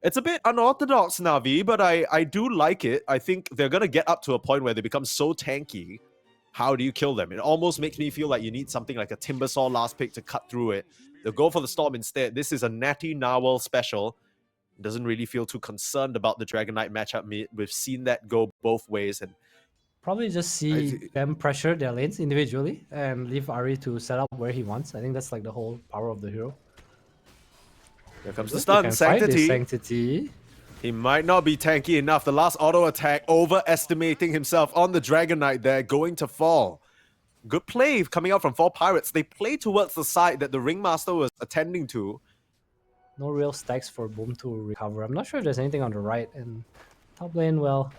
It's a bit unorthodox, Navi, but I do like it. I think they're going to get up to a point where they become so tanky. How do you kill them? It almost makes me feel like you need something like a Timbersaw last pick to cut through it. They'll go for the Storm instead. This is a Natty Narwhal special. Doesn't really feel too concerned about the Dragon Knight matchup mid. We've seen that go both ways. And probably just see them pressure their lanes individually and leave Ari to set up where he wants. I think that's like the whole power of the hero. Here comes the stun. Sanctity. He might not be tanky enough. The last auto attack, overestimating himself on the Dragon Knight there, going to fall. Good play coming out from 4Pirates. They play towards the side that the Ringmaster was attending to. No real stacks for Boom to recover. I'm not sure if there's anything on the right. And top lane, well,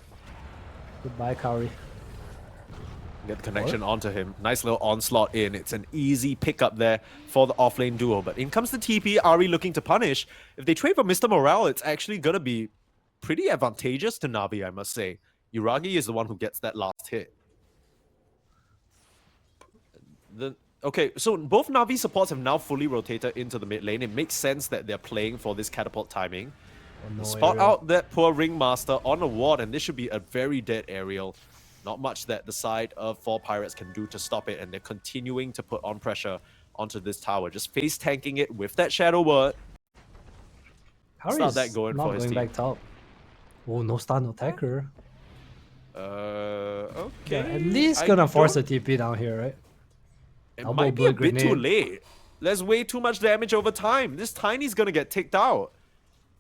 goodbye, Kaori. Get the connection onto him. Nice little onslaught in. It's an easy pickup there for the offlane duo. But in comes the TP. Ari looking to punish. If they trade for Mr. Morale, it's actually going to be pretty advantageous to Navi, I must say. Yuragi is the one who gets that last hit. Okay, so both Navi supports have now fully rotated into the mid lane. It makes sense that they're playing for this catapult timing. Spot out that poor Ringmaster on a ward, and this should be a very dead aerial. Not much that the side of 4Pirates can do to stop it, and they're continuing to put on pressure onto this tower. Just face tanking it with that Shadow Word. Start that going for his team. Back top. Oh, no stun attacker. Okay. Yeah, at least gonna force a TP down here, right? It might be a bit too late. There's way too much damage over time. This Tiny's gonna get ticked out.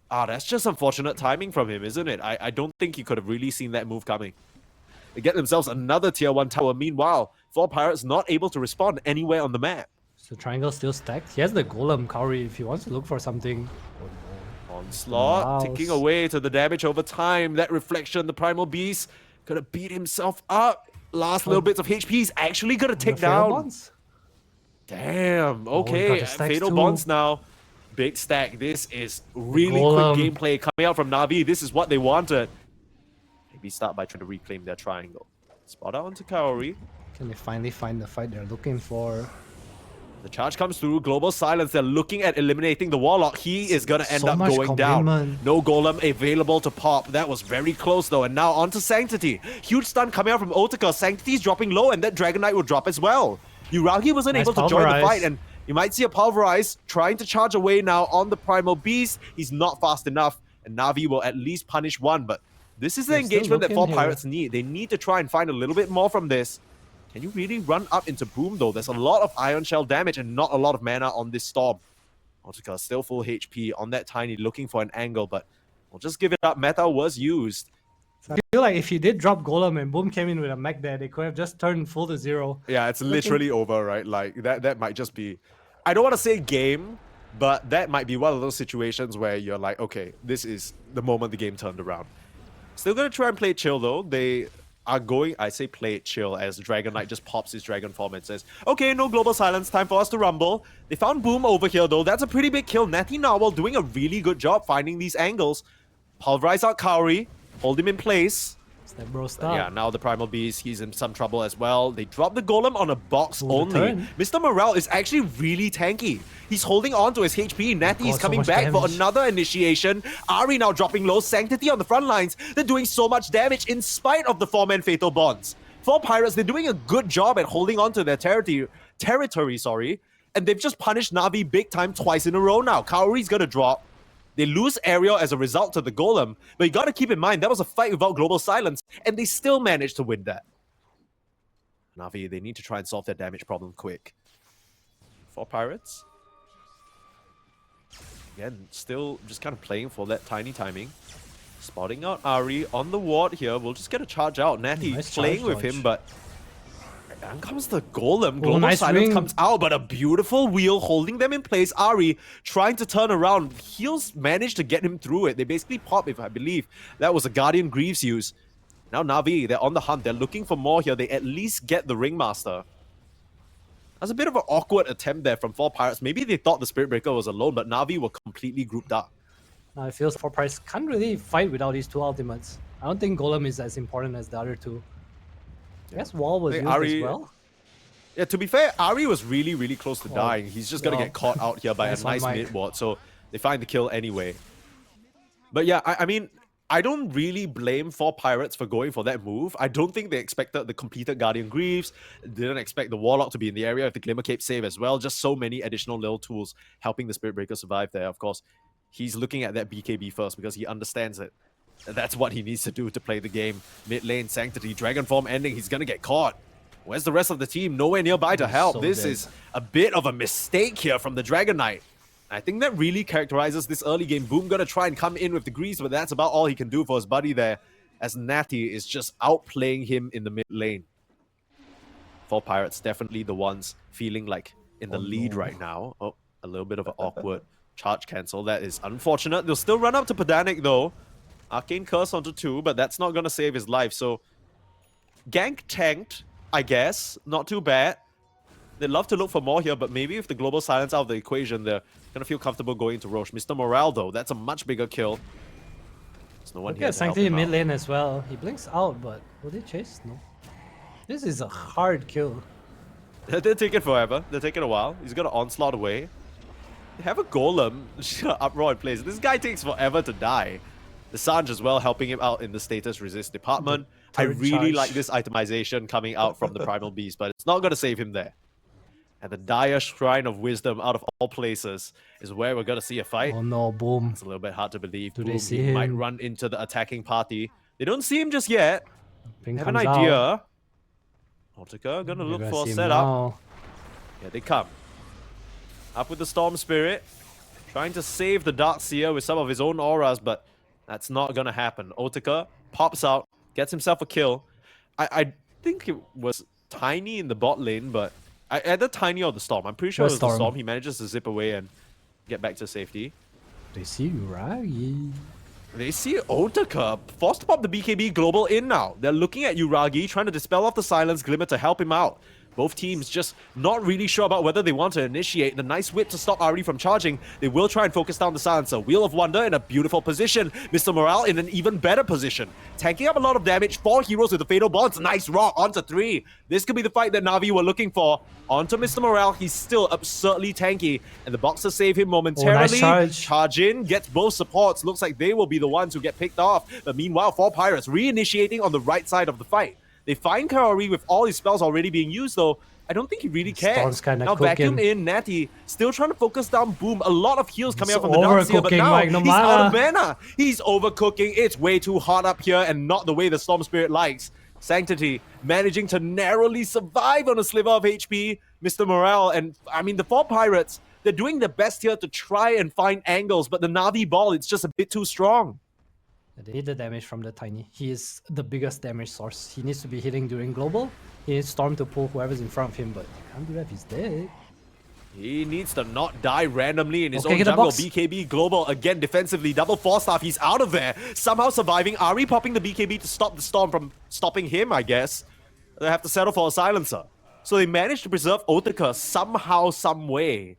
Ah, that's just unfortunate timing from him, isn't it? I don't think he could have really seen that move coming. They get themselves another tier 1 tower. Meanwhile, 4Pirates not able to respond anywhere on the map. So Triangle still stacked. He has the Golem, Kaori, if he wants to look for something. Onslaught, ticking away to the damage over time. That reflection, the Primal Beast, gonna beat himself up. Last little bits of HP, he's actually gonna tick down. Bonds? Damn, okay. Fatal Bonds now. Big stack. This is really quick gameplay coming out from Navi. This is what they wanted. Maybe start by trying to reclaim their triangle. Spot out onto Kaori. Can they finally find the fight they're looking for? The charge comes through. Global Silence. They're looking at eliminating the Warlock. He is going to end up going down. No Golem available to pop. That was very close though. And now onto Sanctity. Huge stun coming out from Otika. Sanctity's dropping low, and that Dragon Knight will drop as well. Yuragi wasn't able to join the fight, and you might see a Pulverize trying to charge away now on the Primal Beast. He's not fast enough, and Navi will at least punish one, but this is the engagement that 4Pirates need. They need to try and find a little bit more from this. Can you really run up into Boom, though? There's a lot of Ion Shell damage and not a lot of mana on this Storm. Otika still full HP on that Tiny, looking for an angle, but we'll just give it up. Meta was used. I feel like if he did drop Golem and Boom came in with a mech there, they could have just turned full to 0. Yeah, it's literally over, right? Like, that might just be... I don't want to say game, but that might be one of those situations where you're like, okay, this is the moment the game turned around. Still going to try and play it chill, though. They are going... I say play it chill as Dragon Knight just pops his Dragon form and says, okay, no Global Silence, time for us to rumble. They found Boom over here, though. That's a pretty big kill. Natty Narwhal doing a really good job finding these angles. Pulverize out Kaori. Hold him in place. Step bro, stop. Yeah, now the Primal Beast, he's in some trouble as well. They drop the Golem on a box only. Mr. Morale is actually really tanky. He's holding on to his HP. Natty is coming back for another initiation. Ari now dropping low. Sanctity on the front lines. They're doing so much damage in spite of the 4-man Fatal Bonds. 4Pirates, they're doing a good job at holding on to their territory, and they've just punished Navi big time twice in a row now. Kaori's gonna drop. They lose Aerial as a result to the Golem, but you gotta keep in mind, that was a fight without Global Silence, and they still managed to win that. Navi, they need to try and solve their damage problem quick. 4Pirates. Again, still just kind of playing for that tiny timing. Spotting out Ari on the ward here. We'll just get a charge out. Natty playing with him, but... Down comes the Golem. Global Silence comes out, but a beautiful wheel holding them in place. Ari trying to turn around. Heels managed to get him through it. They basically pop, if I believe. That was a Guardian Greaves use. Now Navi, they're on the hunt. They're looking for more here. They at least get the Ringmaster. That's a bit of an awkward attempt there from 4Pirates. Maybe they thought the Spirit Breaker was alone, but Navi were completely grouped up. Now it feels 4Pirates can't really fight without these two ultimates. I don't think Golem is as important as the other two. I guess Wall was used as well. Yeah, to be fair, Ari was really, really close to dying. He's just going to get caught out here by a nice mid ward, so they find the kill anyway. But yeah, I mean, I don't really blame 4Pirates for going for that move. I don't think they expected the completed Guardian Greaves, didn't expect the Warlock to be in the area of the Glimmer Cape save as well. Just so many additional little tools helping the Spirit Breaker survive there. Of course, he's looking at that BKB first because he understands it. That's what he needs to do to play the game. Mid lane, Sanctity, Dragon Form ending, he's gonna get caught. Where's the rest of the team? Nowhere nearby to help. This is a bit of a mistake here from the Dragon Knight. I think that really characterizes this early game. Boom gonna try and come in with the grease, but that's about all he can do for his buddy there, as Natty is just outplaying him in the mid lane. 4Pirates definitely the ones feeling like in the lead right now. Oh, a little bit of an awkward charge cancel. That is unfortunate. They'll still run up to Pedanic though. Arcane Curse onto 2, but that's not gonna save his life. So gank tanked, I guess. Not too bad. They'd love to look for more here, but maybe if the global silence out of the equation, they're gonna feel comfortable going to Roche. Mr. Morale, though, that's a much bigger kill. There's no one here to help him out. Mid lane as well. He blinks out, but will they chase? No. This is a hard kill. They'll take it forever. They'll take it a while. He's gonna onslaught away. They have a golem. Uproar in place. This guy takes forever to die. The Sanj as well helping him out in the status resist department. I really like this itemization coming out from the Primal Beast, but it's not gonna save him there. And the Dire Shrine of Wisdom, out of all places, is where we're going to see a fight. Oh no, Boom. It's a little bit hard to believe. Do Boom, they see he him? might run into the attacking party. They don't see him just yet. Ping Have an comes idea. out. Autica going to look They're for a see him setup. now. Yeah, they come. Up with the Storm Spirit. Trying to save the Darkseer with some of his own auras, but that's not going to happen. Autica pops out, gets himself a kill. I think it was Tiny in the bot lane, but either Tiny or the Storm. I'm pretty sure it was the Storm. He manages to zip away and get back to safety. They see Uragi. They see Autica forced to pop the BKB global in now. They're looking at Uragi, trying to dispel off the silence glimmer to help him out. Both teams just not really sure about whether they want to initiate. The nice whip to stop Ari from charging. They will try and focus down the silencer. Wheel of Wonder in a beautiful position. Mr. Morale in an even better position. Tanking up a lot of damage. 4 heroes with the Fatal Bonds. Nice rock onto 3. This could be the fight that Navi were looking for. Onto Mr. Morale. He's still absurdly tanky. And the Boxers save him momentarily. Oh, nice charge in. Gets both supports. Looks like they will be the ones who get picked off. But meanwhile, 4Pirates reinitiating on the right side of the fight. They find Kaori with all his spells already being used, though. I don't think he really cares. Now vacuum in, Natty still trying to focus down Boom. A lot of heals coming out from the Darkseer, but now he's out of mana. He's overcooking. It's way too hot up here and not the way the Storm Spirit likes. Sanctity managing to narrowly survive on a sliver of HP. Mr. Morale, and I mean the 4Pirates, they're doing their best here to try and find angles, but the Navi ball, it's just a bit too strong. They hit the damage from the Tiny. He is the biggest damage source. He needs to be hitting during global. He needs Storm to pull whoever's in front of him, but he can't do that if he's dead. He needs to not die randomly in his own jungle. BKB global again defensively. Double 4-staff. He's out of there. Somehow surviving. Ari popping the BKB to stop the Storm from stopping him, I guess. They have to settle for a silencer. So they managed to preserve Autica somehow, some way.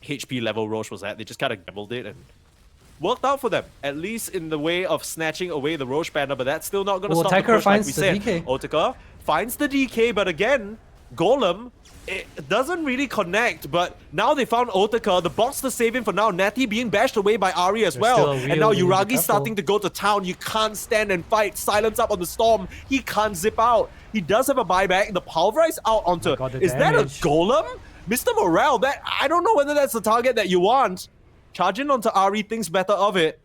HP level Roche was at. They just kind of gambled it and worked out for them, at least in the way of snatching away the Roche banner, but that's still not going to stop the push like we said. Autica finds the DK, but again, Golem, it doesn't really connect, but now they found Autica, the box to save him for now. Natty being bashed away by Ari as well, and now Uragi starting to go to town. You can't stand and fight. Silence up on the Storm. He can't zip out. He does have a buyback. The Pulverize out onto... Is that a Golem? Mr. Morale, that I don't know whether that's the target that you want. Charging onto Ari, thinks better of it.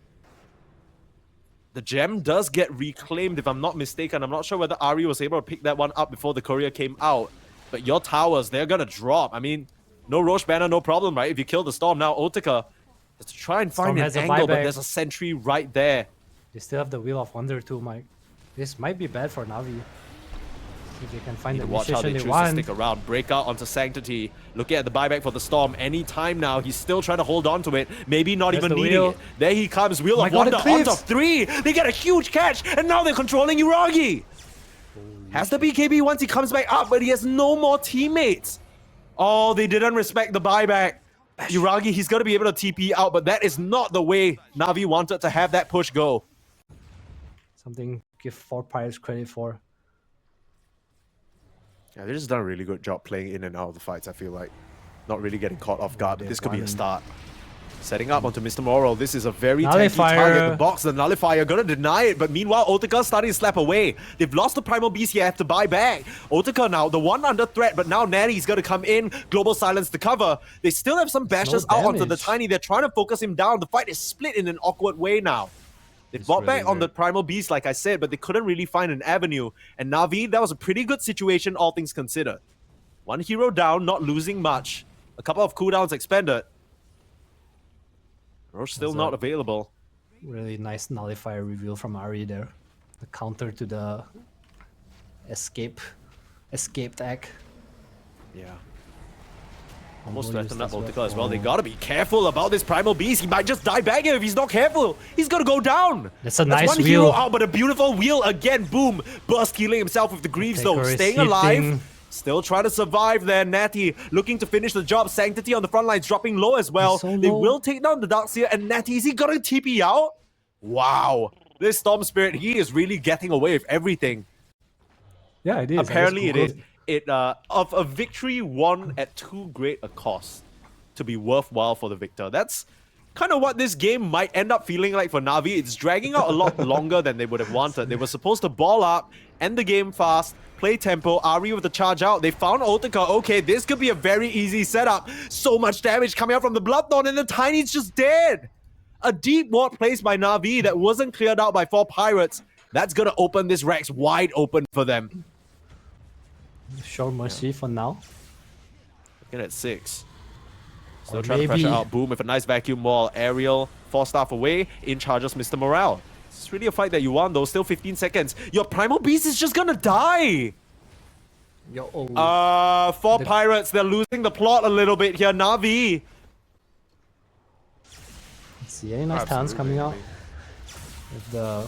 The gem does get reclaimed, if I'm not mistaken. I'm not sure whether Ari was able to pick that one up before the courier came out. But your towers, they're gonna drop. I mean, no Roche banner, no problem, right? If you kill the Storm, now Autica has to try and find an angle, but there's a sentry right there. They still have the Wheel of Wonder too, Mike. This might be bad for Navi. If they can find the watch how they choose to stick around. Breakout onto Sanctity. Looking at the buyback for the Storm. Anytime now. He's still trying to hold on to it. Maybe not even needing it. There he comes. Wheel of Wonder onto 3. They get a huge catch. And now they're controlling Uragi. Has the BKB once he comes back up, but he has no more teammates. Oh, they didn't respect the buyback. Uragi, he's got to be able to TP out, but that is not the way Navi wanted to have that push go. Something give 4Pirates credit for. Yeah, they just done a really good job playing in and out of the fights, I feel like. Not really getting caught off guard, but this could be a start. Setting up onto Mr. Morrow. This is a very tanky Nullifier. target. The box, the Nullifier, gonna deny it. But meanwhile, Otaka starting to slap away. They've lost the Primal Beast here, have to buy back. Otaka now, the one under threat, but now Natty's gonna come in. Global Silence to cover. They still have some bashes out onto the Tiny. They're trying to focus him down. The fight is split in an awkward way now. They bought back on the Primal Beast, like I said, but they couldn't really find an avenue. And Navi, that was a pretty good situation, all things considered. One hero down, not losing much. A couple of cooldowns expended. Roche still not available. Really nice Nullifier reveal from Ari there. The counter to the escape tag. Yeah. Almost threatened that Otaka as well. They gotta be careful about this Primal Beast. He might just die back here if he's not careful. He's gonna go down. That's a nice one wheel. Hero out, but a beautiful wheel again. Boom. Burst healing himself with the Greaves though. Staying alive. Still trying to survive there. Natty looking to finish the job. Sanctity on the front lines dropping low as well. They will take down the Darkseer, and Natty, is he gonna TP out? Wow. This Storm Spirit, he is really getting away with everything. Yeah, it is. Apparently it is. Of a victory won at too great a cost to be worthwhile for the victor. That's kind of what this game might end up feeling like for Navi. It's dragging out a lot longer than they would have wanted. They were supposed to ball up, end the game fast, play tempo. Ari with the charge out. They found Otaka. Okay, this could be a very easy setup. So much damage coming out from the Bloodthorn, and the Tiny's just dead. A deep ward placed by Navi that wasn't cleared out by 4PIRATES. That's gonna open this Rex wide open for them. Show mercy for now. Looking at 6. Still trying to pressure out. Boom with a nice vacuum wall. Aerial, 4-staff away. In charges Mr. Morale. It's really a fight that you want though. Still 15 seconds. Your Primal Beast is just gonna die. 4PIRATES, they're losing the plot a little bit here. Navi. See any nice talents coming out with the...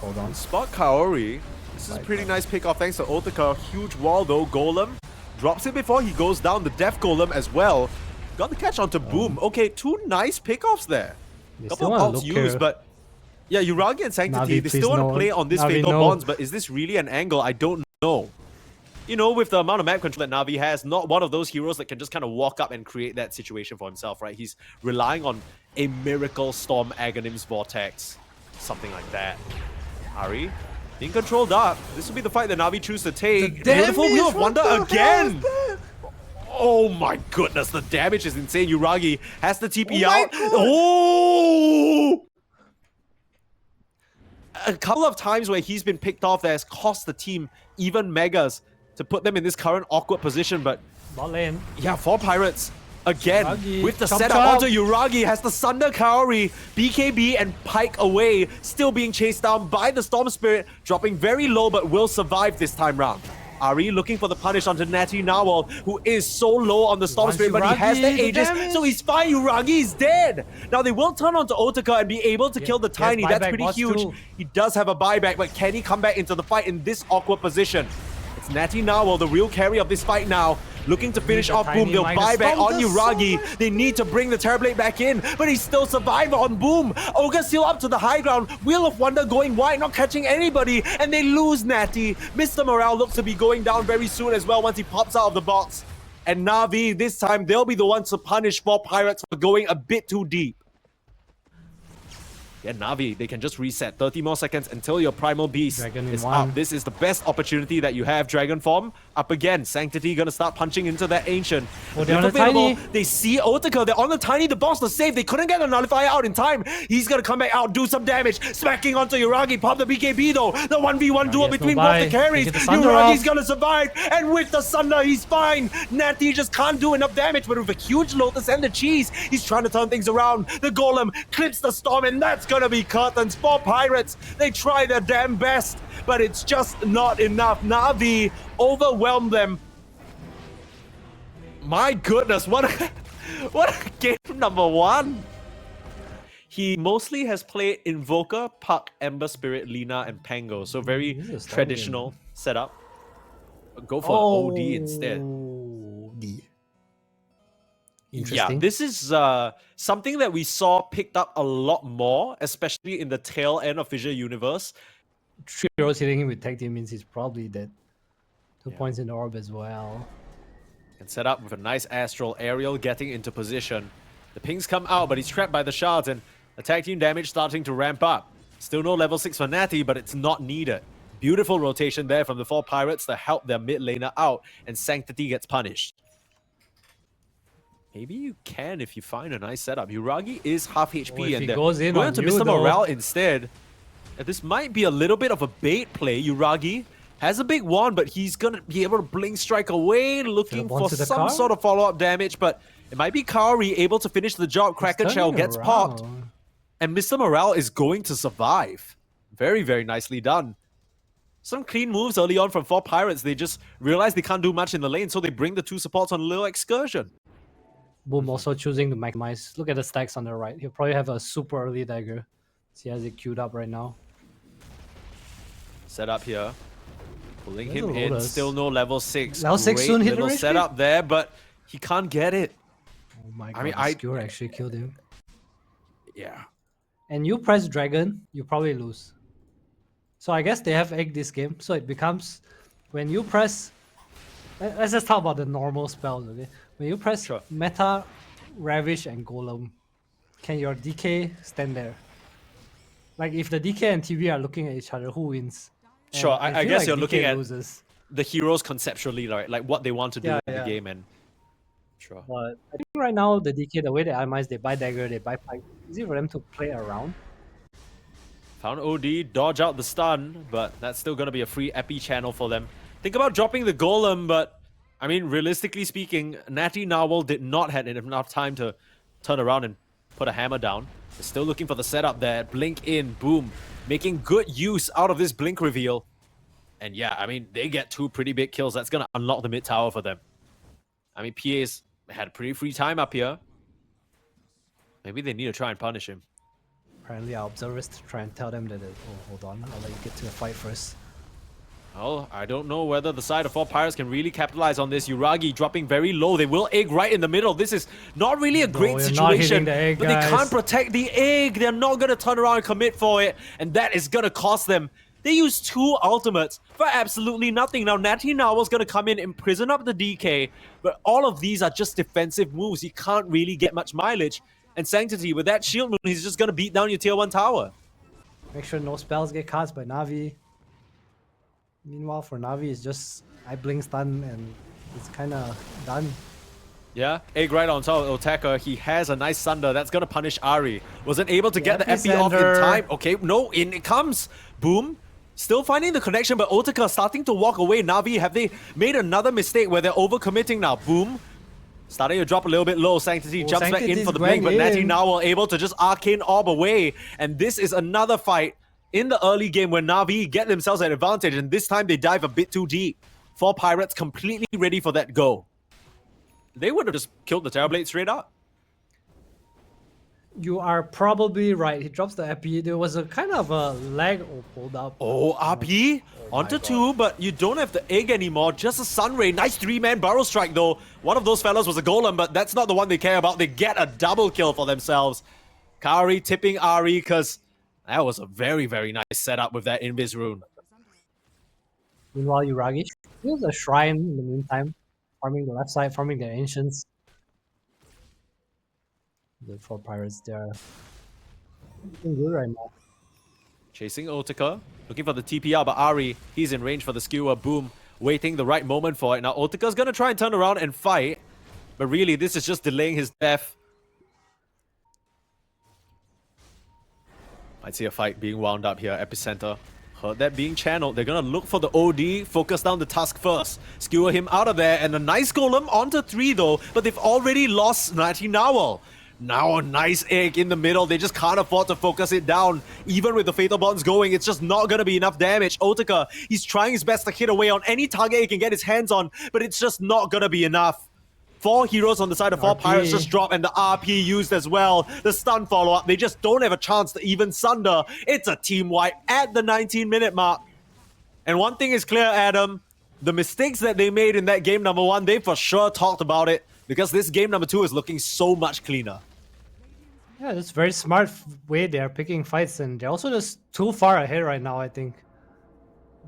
Hold on. Spot Kaori. This is a pretty nice pick-off thanks to Otaka. Huge wall though. Golem drops it before he goes down. The Death Golem as well. Got the catch onto Boom. Okay, 2 nice pickoffs there. Couple of ults used, but yeah, Uragi and Sanctity, they still want to play on this Fatal Bonds, but is this really an angle? I don't know. You know, with the amount of map control that Navi has, not one of those heroes that can just kind of walk up and create that situation for himself, right? He's relying on a Miracle Storm Aghanim's Vortex. Something like that. Ari, in control dark. This will be the fight that Navi choose to take. Beautiful Wheel of Wonder again! Oh my goodness, the damage is insane. Uragi has the TP out. Oh! A couple of times where he's been picked off that has cost the team even megas to put them in this current awkward position, but bot lane. Yeah, 4PIRATES again Uragi. with the setup onto Uragi, has the Sunder Kaori, BKB and Pike away, still being chased down by the Storm Spirit, dropping very low but will survive this time round. Ari looking for the punish onto Natty Narwhal, who is so low on the Storm Spirit, but he has the Aegis, so he's fine. Uragi is dead. Now they will turn onto Otaka and be able to kill the Tiny. That's pretty huge. He does have a buyback, but can he come back into the fight in this awkward position? It's Natty Narwhal, the real carry of this fight now. Looking to finish off Boom. They'll buy back on Uragi. They need to bring the Terrorblade back in, but he's still survivor on Boom. Ogre still up to the high ground. Wheel of Wonder going wide, not catching anybody, and they lose Natty. Mr. Morale looks to be going down very soon as well once he pops out of the box. And Navi, this time, they'll be the ones to punish 4PIRATES for going a bit too deep. Yeah, Navi, they can just reset 30 more seconds until your Primal Beast is up. This is the best opportunity that you have. Dragon Form up again. Sanctity gonna start punching into that Ancient. Oh, they're on the Tiny. They see Otaka. They're on the Tiny. The boss to save. They couldn't get the Nullifier out in time. He's gonna come back out, do some damage. Smacking onto Uragi. Pop the BKB though. The 1v1 duel between both the carries. Uragi's gonna survive. And with the Sunder, he's fine. Natty just can't do enough damage. But with a huge Lotus and the cheese, he's trying to turn things around. The Golem clips the Storm, and that's gonna be curtains. 4PIRATES, they try their damn best, but it's just not enough. Navi overwhelmed them. My goodness, what a game number 1. He mostly has played Invoker, Puck, Ember Spirit, Lina, and Pango, so very traditional setup. Go for an OD instead. Yeah, this is something that we saw picked up a lot more, especially in the tail end of Fissure Universe. 3 heroes hitting him with tag team means he's probably dead. 2 points in the orb as well. And set up with a nice astral aerial getting into position. The pings come out, but he's trapped by the shards, and attack team damage starting to ramp up. Still no level 6 for Natty, but it's not needed. Beautiful rotation there from the 4 Pirates to help their mid laner out, and Sanctity gets punished. Maybe you can if you find a nice setup. Uragi is half HP, and they're going to Mr. Morale instead. And this might be a little bit of a bait play. Uragi has a big wand, but he's going to be able to blink strike away, looking for some sort of follow-up damage, but it might be Kaori able to finish the job. Kraken Shell gets popped, and Mr. Morale is going to survive. Very, very nicely done. Some clean moves early on from 4 Pirates. They just realize they can't do much in the lane, so they bring the 2 supports on a little excursion. Boom also choosing to maximize. Look at the stacks on the right. He'll probably have a super early dagger. He has it queued up right now. Set up here. Pulling him in. Still no level 6. Level 6 soon hit the setup there, but he can't get it. Oh my god, the skewer actually killed him. Yeah. And you press dragon, you probably lose. So I guess they have egg this game. So it becomes, when you press, let's just talk about the normal spells, okay? When you press Meta, Ravish, and Golem, can your DK stand there? Like if the DK and TV are looking at each other, who wins? Sure, I guess you're looking at the heroes conceptually, right? Like what they want to do in the game, and sure. But I think right now the DK, the way they itemize, they buy dagger, they buy pike. Easy for them to play around. Found OD, dodge out the stun, but that's still gonna be a free epi channel for them. Think about dropping the golem, but I mean, realistically speaking, Natty Narwhal did not have enough time to turn around and put a hammer down. They're still looking for the setup there. Blink in, boom. Making good use out of this blink reveal. And yeah, I mean, they get 2 pretty big kills. That's going to unlock the mid tower for them. I mean, PA's had pretty free time up here. Maybe they need to try and punish him. Apparently our observers to try and tell them that, oh, hold on, I'll let you get to the fight first. Well, I don't know whether the side of 4 Pirates can really capitalize on this. Uragi dropping very low. They will egg right in the middle. This is not really a great situation. Egg, but they can't protect the egg. They're not going to turn around and commit for it. And that is going to cost them. They use 2 ultimates for absolutely nothing. Now, Natty Narwhal's going to come in, imprison up the DK. But all of these are just defensive moves. You can't really get much mileage. And Sanctity, with that shield move, he's just going to beat down your tier 1 tower. Make sure no spells get cast by Navi. Meanwhile, for Navi, it's just I blink stun and it's kind of done. Yeah, egg right on top of Otaka. He has a nice Sunder. That's going to punish Ari. Wasn't able to get the epi off in time. Okay, no, in it comes. Boom. Still finding the connection, but Otaka starting to walk away. Navi, have they made another mistake where they're overcommitting now? Boom. Starting to drop a little bit low. Sanctity jumps back in for the blink, but Natty now able to just arcane orb away. And this is another fight in the early game where Navi get themselves an advantage, and this time they dive a bit too deep. 4 Pirates completely ready for that go. They would have just killed the Terrorblade straight up. You are probably right. He drops the epi. There was a kind of a lag or pulled up. Oh, RP onto 2, but you don't have the egg anymore. Just a Sunray. Nice 3-man barrel strike though. One of those fellas was a golem, but that's not the one they care about. They get a double kill for themselves. Kaori tipping Ari because that was a very, very nice setup with that Invis rune. Meanwhile, Uragi steals a shrine in the meantime, farming the left side, farming their ancients. The 4 Pirates, they're looking good right now. Chasing Otaka, looking for the TPR, but Ari, he's in range for the skewer. Boom, waiting the right moment for it. Now Otaka's gonna try and turn around and fight, but really this is just delaying his death. Might see a fight being wound up here, Epicenter. Heard that being channeled. They're gonna look for the OD, focus down the task first. Skewer him out of there, and a nice golem onto 3 though, but they've already lost Natty Narwhal. Now a nice egg in the middle. They just can't afford to focus it down. Even with the Fatal Bonds going, it's just not gonna be enough damage. Otaka, he's trying his best to hit away on any target he can get his hands on, but it's just not gonna be enough. 4 heroes on the side of 4 Pirates just drop, and the RP used as well. The stun follow-up, they just don't have a chance to even Sunder. It's a team wipe at the 19-minute mark. And one thing is clear, Adam. The mistakes that they made in that game number 1, they for sure talked about it, because this game number 2 is looking so much cleaner. Yeah, that's a very smart way they're picking fights, and they're also just too far ahead right now, I think.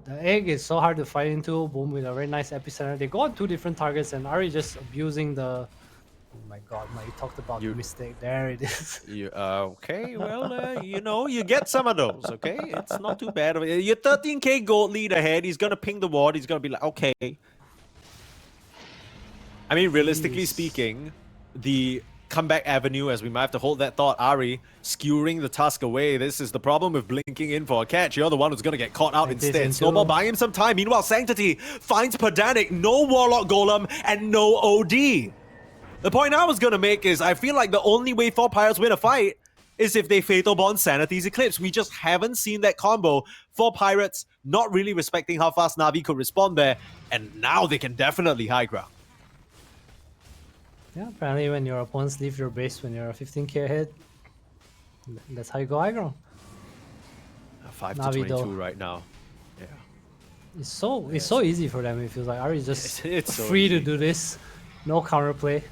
The egg is so hard to fight into. Boom with a very nice epicenter. They go on 2 different targets, and Ari just abusing the Oh my god, you talked about the mistake. There it is. Okay, well, you know, you get some of those, okay? It's not too bad. You're 13k gold lead ahead. He's going to ping the ward. He's going to be like, okay. I mean, realistically speaking, the comeback avenue, as we might have to hold that thought, Ahri skewering the task away. This is the problem with blinking in for a catch. You're the one who's going to get caught out instead. Snowball buying him some time. Meanwhile, Sanctity finds Pedanic. No Warlock Golem and no OD. The point I was going to make is I feel like the only way 4Pirates win a fight is if they Fatal Bond Sanity's Eclipse. We just haven't seen that combo. 4Pirates not really respecting how fast Navi could respond there, and now they can definitely high ground. Yeah, apparently when your opponents leave your base when you're 15k ahead, that's how you go high ground. 5 to Navi 22 though. right now. Yeah. It's so easy for them. It feels like Ahri is just it's so free easy to do this. No counterplay.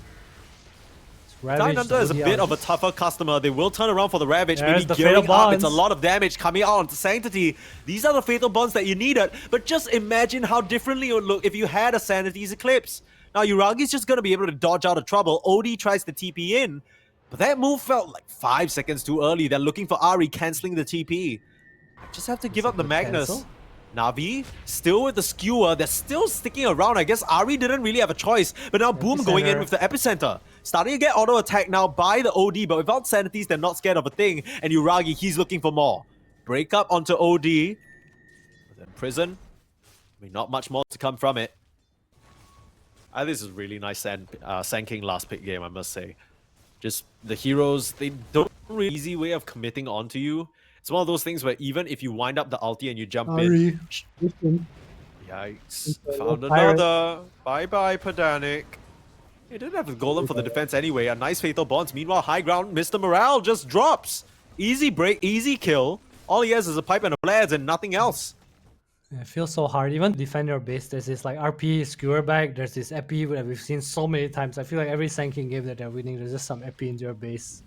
Tidehunter is a bit of a tougher customer. They will turn around for the Ravage. There's Maybe the gearing Fatal up. Bonds. It's a lot of damage coming out onto Sanctity. These are the Fatal Bonds that you needed. But just imagine how differently it would look if you had a Sanity's Eclipse. Now, Yuragi's just going to be able to dodge out of trouble. OD tries to TP in. But that move felt like 5 seconds too early. They're looking for Ahri cancelling the TP. Just have to give up the Magnus. Cancel? Navi, still with the skewer. They're still sticking around. I guess Ahri didn't really have a choice. But now Boom going in with the Epicenter. Starting to get auto-attack now by the OD. But without Sanities, they're not scared of a thing. And Yuragi, he's looking for more. Break up onto OD. But then Prison. I mean, not much more to come from it. This is really nice Sanking last pick game, I must say. Just the heroes, they don't have an easy way of committing onto you. It's one of those things where even if you wind up the ulti and you jump in... Yikes. Found another. Bye-bye, Pedanic. He didn't have a golem for the defense anyway. A nice Fatal Bonds. Meanwhile, high ground, Mr. Morale just drops. Easy break, easy kill. All he has is a pipe and a blades and nothing else. It feels so hard. Even defend your base, there's this like RP skewer back, there's this epi that we've seen so many times. I feel like every Sanking game that they're winning, there's just some epi into your base.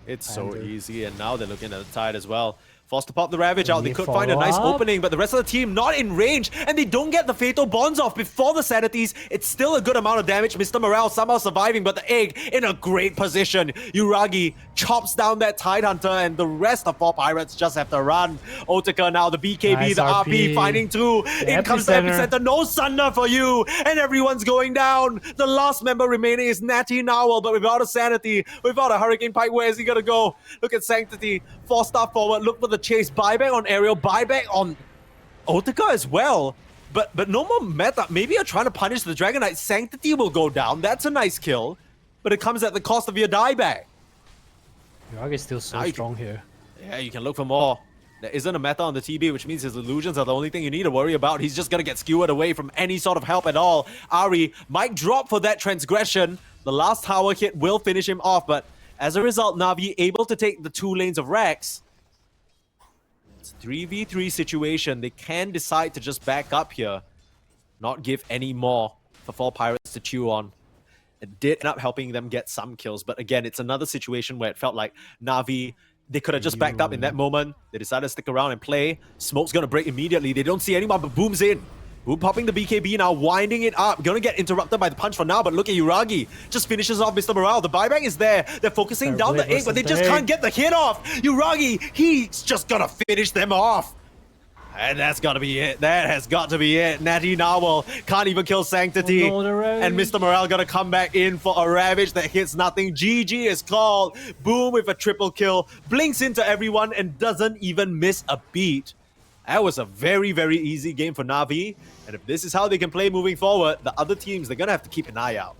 It's so easy, and now they're looking at the tide as well. Forced to pop the Ravage out. They could find a nice opening, but the rest of the team not in range, and they don't get the Fatal Bonds off before the Sanities. It's still a good amount of damage. Mr. Morale somehow surviving, but the Egg in a great position. Yuragi chops down that Tidehunter, and the rest of 4Pirates just have to run. Otika now, the BKB, nice the RP finding two. In comes the Epicenter. No Sunder for you, and everyone's going down. The last member remaining is Natty Nowell, but without a Sanity, without a Hurricane Pike, where is he gonna go? Look at Sanctity. 4-star forward, look for the chase, buyback on Aerial, buyback on Otika as well. But no more meta. Maybe you're trying to punish the Dragon Knight. Sanctity will go down. That's a nice kill. But it comes at the cost of your dieback. Yuragi's still so strong here. Yeah, you can look for more. There isn't a meta on the TB, which means his illusions are the only thing you need to worry about. He's just going to get skewered away from any sort of help at all. Ahri might drop for that transgression. The last tower hit will finish him off, but as a result, Navi able to take the 2 lanes of Rex. It's a 3v3 situation. They can decide to just back up here. Not give any more for 4Pirates to chew on. It did end up helping them get some kills. But again, it's another situation where it felt like Navi, they could have just backed up in that moment. They decided to stick around and play. Smoke's going to break immediately. They don't see anyone, but Boom's in. Boom popping the BKB now, winding it up. Gonna get interrupted by the punch for now, but look at Yuragi. Just finishes off Mr. Morale. The buyback is there. They're focusing down the egg, but they just can't get the hit off. Yuragi, he's just gonna finish them off. And that's gotta be it. That has got to be it. Natty Nowell can't even kill Sanctity. Oh, no, and Mr. Morale gonna come back in for a Ravage that hits nothing. GG is called. Boom with a triple kill. Blinks into everyone and doesn't even miss a beat. That was a very, very easy game for Navi. And if this is how they can play moving forward, the other teams, they're going to have to keep an eye out.